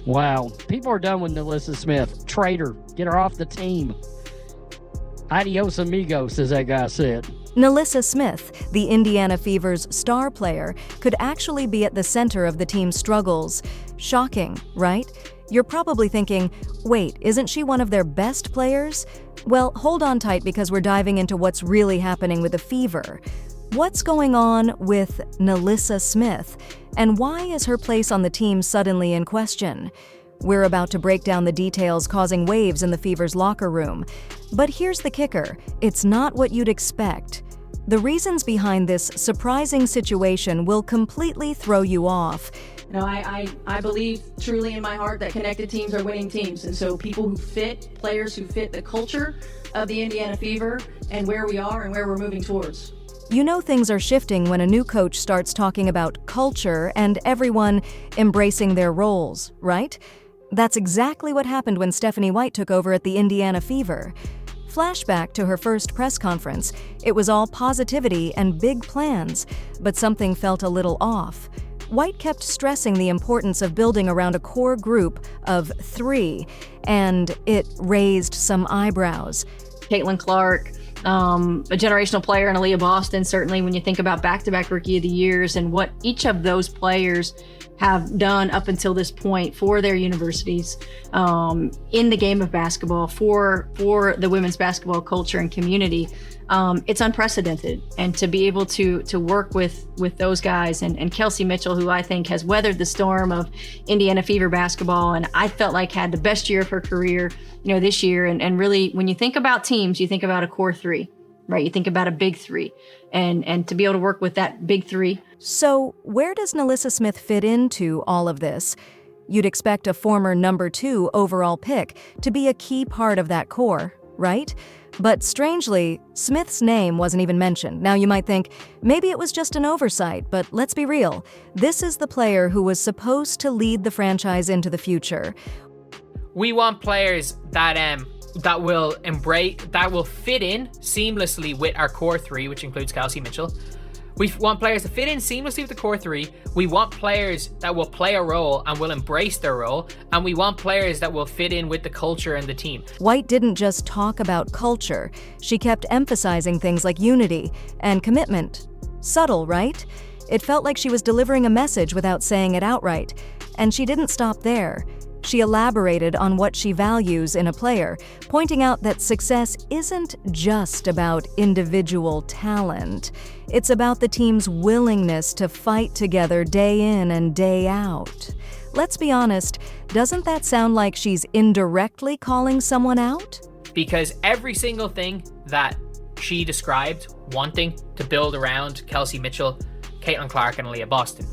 Wow. People are done with NaLyssa Smith. Traitor. Get her off the team. Adios amigos, as that guy said. NaLyssa Smith, the Indiana Fever's star player, could actually be at the center of the team's struggles. Shocking, right? You're probably thinking, wait, isn't she one of their best players? Well, hold on tight because we're diving into what's really happening with the Fever. What's going on with NaLyssa Smith? And why is her place on the team suddenly in question? We're about to break down the details causing waves in the Fever's locker room. But here's the kicker, it's not what you'd expect. The reasons behind this surprising situation will completely throw you off. You know, I believe truly in my heart that connected teams are winning teams. And so people who fit, players who fit the culture of the Indiana Fever and where we are and where we're moving towards. You know things are shifting when a new coach starts talking about culture and everyone embracing their roles, right? That's exactly what happened when Stephanie White took over at the Indiana Fever. Flashback to her first press conference. It was all positivity and big plans, but something felt a little off. White kept stressing the importance of building around a core group of 3, and it raised some eyebrows. Caitlin Clark, a generational player, and Aaliyah Boston, certainly when you think about back-to-back Rookie of the Years and what each of those players have done up until this point for their universities, in the game of basketball, for the women's basketball culture and community. It's unprecedented. And to be able to work with those guys and Kelsey Mitchell, who I think has weathered the storm of Indiana Fever basketball, and I felt like had the best year of her career, this year. And really, when you think about teams, you think about a core 3, right? You think about a big 3, and to be able to work with that big 3. So where does NaLyssa Smith fit into all of this? You'd expect a former number 2 overall pick to be a key part of that core, right? But strangely, Smith's name wasn't even mentioned. Now you might think, maybe it was just an oversight, but let's be real. This is the player who was supposed to lead the franchise into the future. We want players that will fit in seamlessly with our core 3, which includes Kelsey Mitchell. We want players to fit in seamlessly with the core 3. We want players that will play a role and will embrace their role. And we want players that will fit in with the culture and the team. White didn't just talk about culture. She kept emphasizing things like unity and commitment. Subtle, right? It felt like she was delivering a message without saying it outright. And she didn't stop there. She elaborated on what she values in a player, pointing out that success isn't just about individual talent. It's about the team's willingness to fight together day in and day out. Let's be honest, doesn't that sound like she's indirectly calling someone out? Because every single thing that she described wanting to build around Kelsey Mitchell, Caitlin Clark, and Aaliyah Boston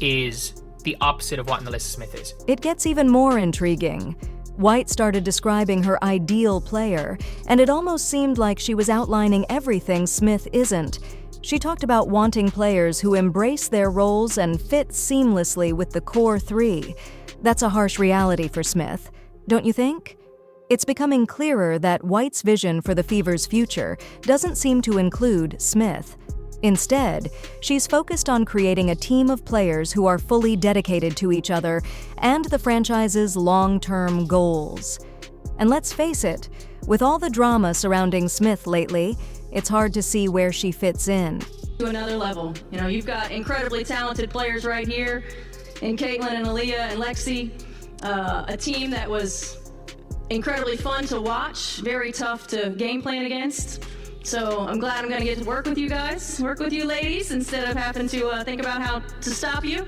is the opposite of what NaLyssa Smith is. It gets even more intriguing. White started describing her ideal player, and it almost seemed like she was outlining everything Smith isn't. She talked about wanting players who embrace their roles and fit seamlessly with the core 3. That's a harsh reality for Smith, don't you think? It's becoming clearer that White's vision for the Fever's future doesn't seem to include Smith. Instead, she's focused on creating a team of players who are fully dedicated to each other and the franchise's long-term goals. And let's face it, with all the drama surrounding Smith lately, it's hard to see where she fits in. To another level. You've got incredibly talented players right here in Caitlin and Aaliyah and Lexi. A team that was incredibly fun to watch, very tough to game plan against. So I'm glad I'm going to get to work with you guys, work with you ladies, instead of having to think about how to stop you.